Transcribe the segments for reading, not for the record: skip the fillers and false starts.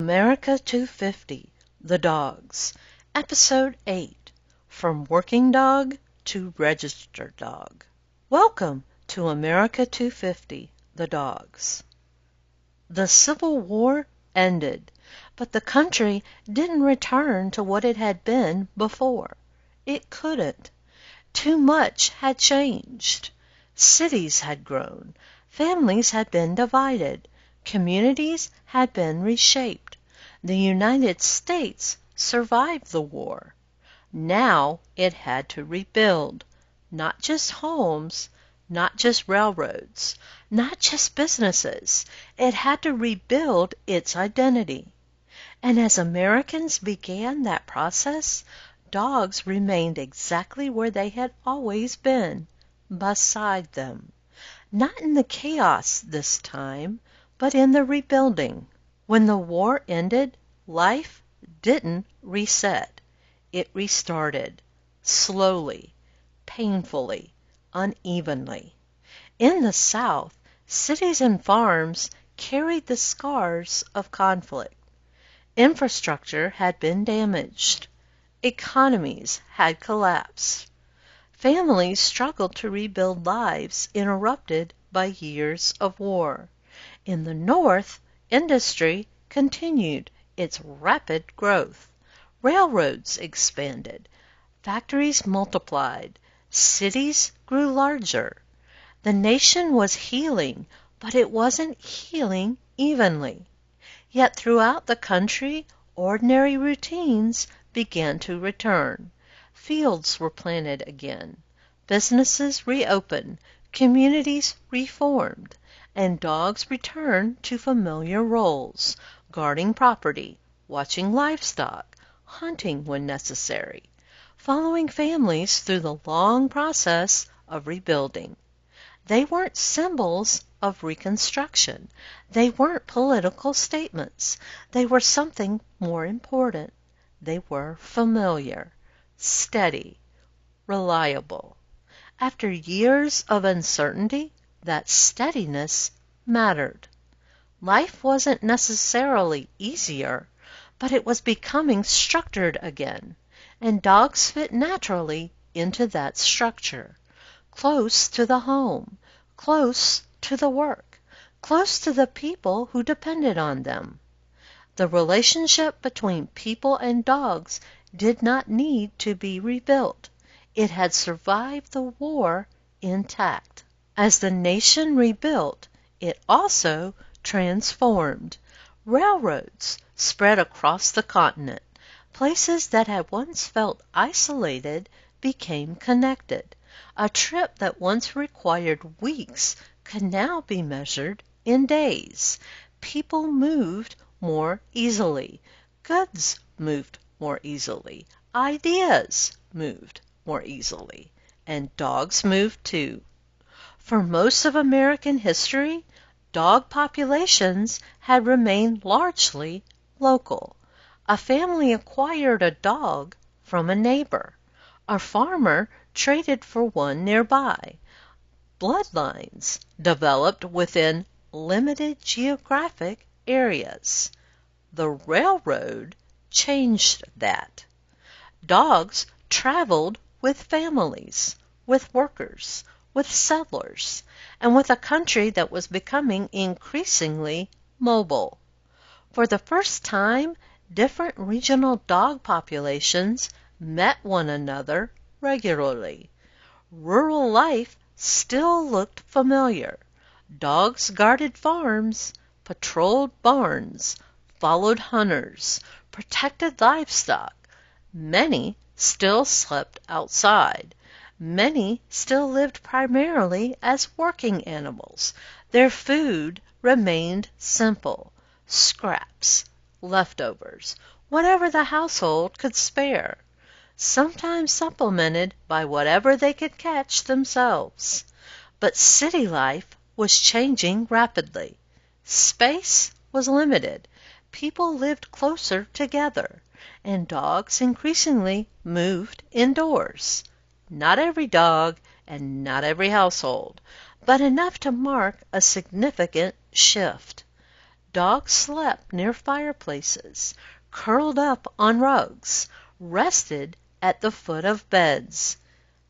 America 250, The Dogs, Episode 8, From Working Dog to Registered Dog. Welcome to America 250, The Dogs. The Civil War ended, but the country didn't return to what it had been before. It couldn't. Too much had changed. Cities had grown. Families had been divided. Communities had been reshaped. The United States survived the war. Now it had to rebuild. Not just homes, not just railroads, not just businesses. It had to rebuild its identity. And as Americans began that process, dogs remained exactly where they had always been, beside them. Not in the chaos this time, but in the rebuilding. When the war ended, life didn't reset. It restarted, slowly, painfully, unevenly. In the South, cities and farms carried the scars of conflict. Infrastructure had been damaged. Economies had collapsed. Families struggled to rebuild lives interrupted by years of war. In the North, industry continued its rapid growth. Railroads expanded. Factories multiplied. Cities grew larger. The nation was healing, but it wasn't healing evenly. Yet throughout the country, ordinary routines began to return. Fields were planted again. Businesses reopened. Communities reformed. And dogs returned to familiar roles, guarding property, watching livestock, hunting when necessary, following families through the long process of rebuilding. They weren't symbols of Reconstruction. They weren't political statements. They were something more important. They were familiar, steady, reliable. After years of uncertainty, that steadiness mattered. Life wasn't necessarily easier, but it was becoming structured again, and dogs fit naturally into that structure. Close to the home, close to the work, close to the people who depended on them. The relationship between people and dogs did not need to be rebuilt. It had survived the war intact. As the nation rebuilt, it also transformed. Railroads spread across the continent. Places that had once felt isolated became connected. A trip that once required weeks could now be measured in days. People moved more easily. Goods moved more easily. Ideas moved more easily. And dogs moved too. For most of American history, dog populations had remained largely local. A family acquired a dog from a neighbor. A farmer traded for one nearby. Bloodlines developed within limited geographic areas. The railroad changed that. Dogs traveled with families, with workers, with settlers, and with a country that was becoming increasingly mobile. For the first time, different regional dog populations met one another regularly. Rural life still looked familiar. Dogs guarded farms, patrolled barns, followed hunters, protected livestock. Many still slept outside. Many still lived primarily as working animals. Their food remained simple: scraps, leftovers, whatever the household could spare, sometimes supplemented by whatever they could catch themselves. But city life was changing rapidly. Space was limited. People lived closer together, and dogs increasingly moved indoors. Not every dog and not every household, but enough to mark a significant shift. Dogs slept near fireplaces, curled up on rugs, rested at the foot of beds.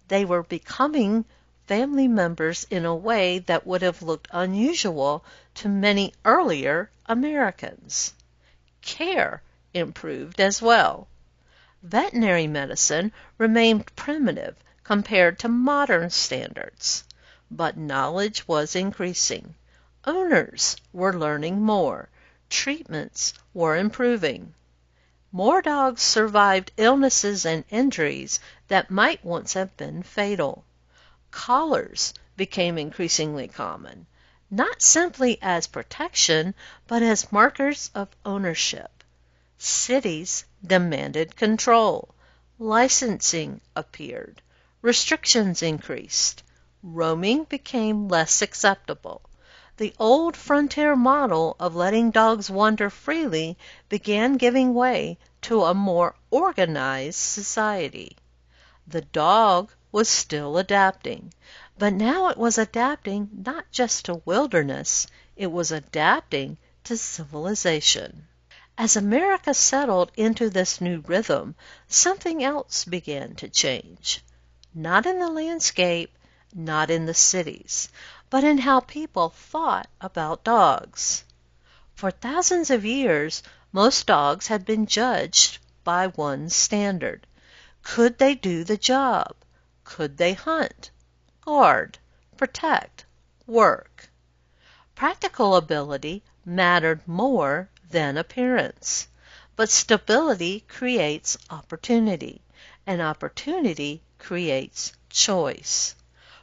They were becoming family members in a way that would have looked unusual to many earlier Americans. Care improved as well. Veterinary medicine remained primitive compared to modern standards, but knowledge was increasing. Owners were learning more. Treatments were improving. More dogs survived illnesses and injuries that might once have been fatal. Collars became increasingly common, not simply as protection, but as markers of ownership. Cities demanded control. Licensing appeared. Restrictions increased. Roaming became less acceptable. The old frontier model of letting dogs wander freely began giving way to a more organized society. The dog was still adapting, but now it was adapting not just to wilderness, it was adapting to civilization. As America settled into this new rhythm, something else began to change. Not in the landscape, not in the cities, but in how people thought about dogs. For thousands of years, most dogs had been judged by one standard. Could they do the job? Could they hunt, guard, protect, work? Practical ability mattered more than appearance. But stability creates opportunity, and opportunity creates choice.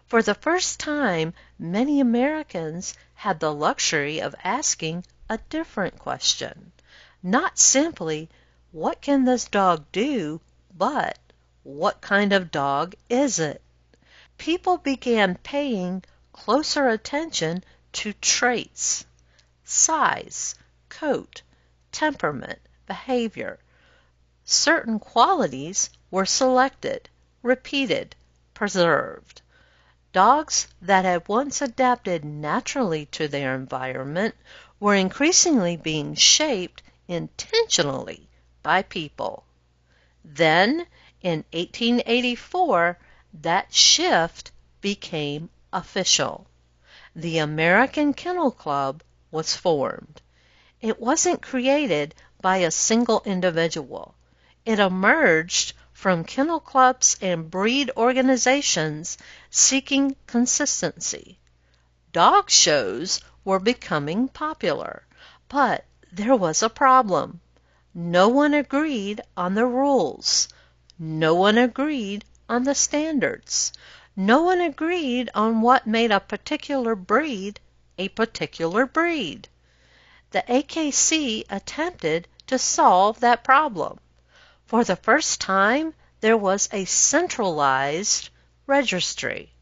For the first time, many Americans had the luxury of asking a different question. Not simply, what can this dog do, but what kind of dog is it? People began paying closer attention to traits: size, coat, temperament, behavior. Certain qualities were selected, repeated, preserved. Dogs that had once adapted naturally to their environment were increasingly being shaped intentionally by people. Then, in 1884, that shift became official. The American Kennel Club was formed. It wasn't created by a single individual. It emerged from kennel clubs and breed organizations seeking consistency. Dog shows were becoming popular, but there was a problem. No one agreed on the rules. No one agreed on the standards. No one agreed on what made a particular breed a particular breed. The AKC attempted to solve that problem. For the first time, there was a centralized registry,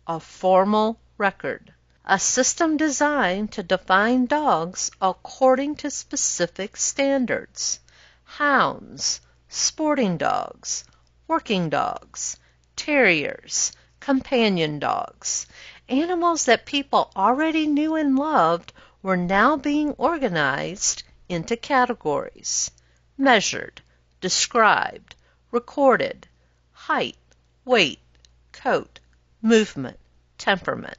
a formal record, a system designed to define dogs according to specific standards: hounds, sporting dogs, working dogs, terriers, companion dogs. Animals that people already knew and loved were now being organized into categories: measured, described, recorded: height, weight, coat, movement, temperament.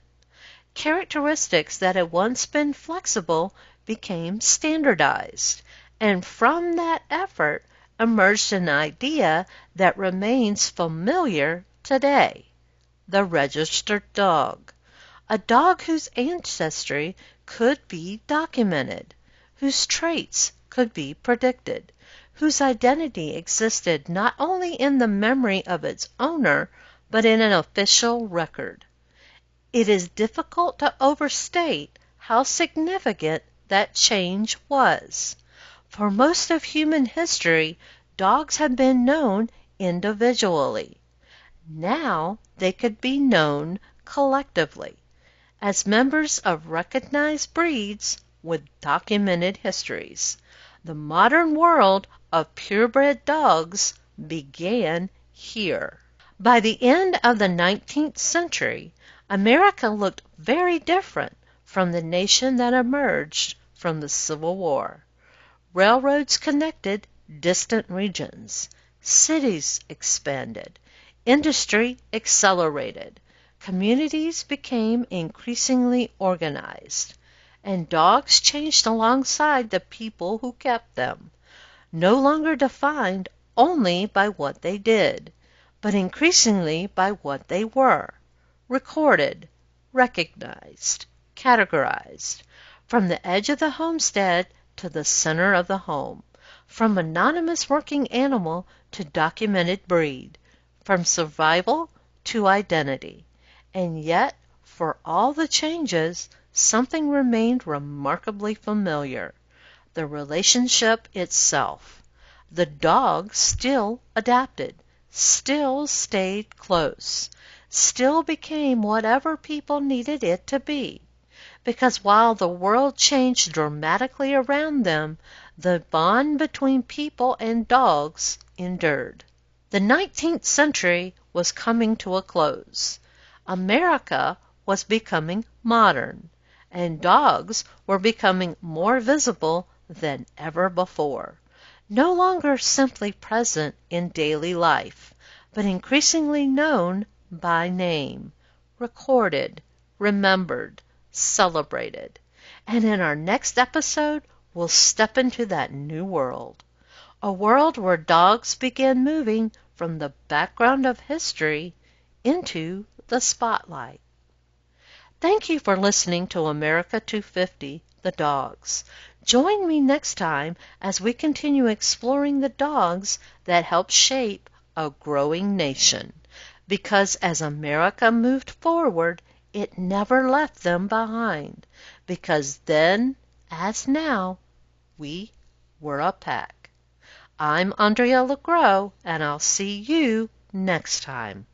Characteristics that had once been flexible became standardized, and from that effort emerged an idea that remains familiar today: the registered dog. A dog whose ancestry could be documented, whose traits could be predicted, whose identity existed not only in the memory of its owner, but in an official record. It is difficult to overstate how significant that change was. For most of human history, dogs had been known individually. Now they could be known collectively, as members of recognized breeds with documented histories. The modern world of purebred dogs began here. By the end of the 19th century, America looked very different from the nation that emerged from the Civil War. Railroads connected distant regions. Cities expanded. Industry accelerated. Communities became increasingly organized. And dogs changed alongside the people who kept them, no longer defined only by what they did, but increasingly by what they were, recorded, recognized, categorized, from the edge of the homestead to the center of the home, from anonymous working animal to documented breed, from survival to identity. And yet, for all the changes, something remained remarkably familiar: the relationship itself. The dog still adapted, still stayed close, still became whatever people needed it to be, because while the world changed dramatically around them, the bond between people and dogs endured. The 19th century was coming to a close. America was becoming modern, and dogs were becoming more visible than ever before. No longer simply present in daily life, but increasingly known by name, recorded, remembered, celebrated. And in our next episode, we'll step into that new world. A world where dogs begin moving from the background of history into the spotlight. Thank you for listening to America 250, The Dogs. Join me next time as we continue exploring the dogs that helped shape a growing nation. Because as America moved forward, it never left them behind. Because then, as now, we were a pack. I'm Andrea LaGrow, and I'll see you next time.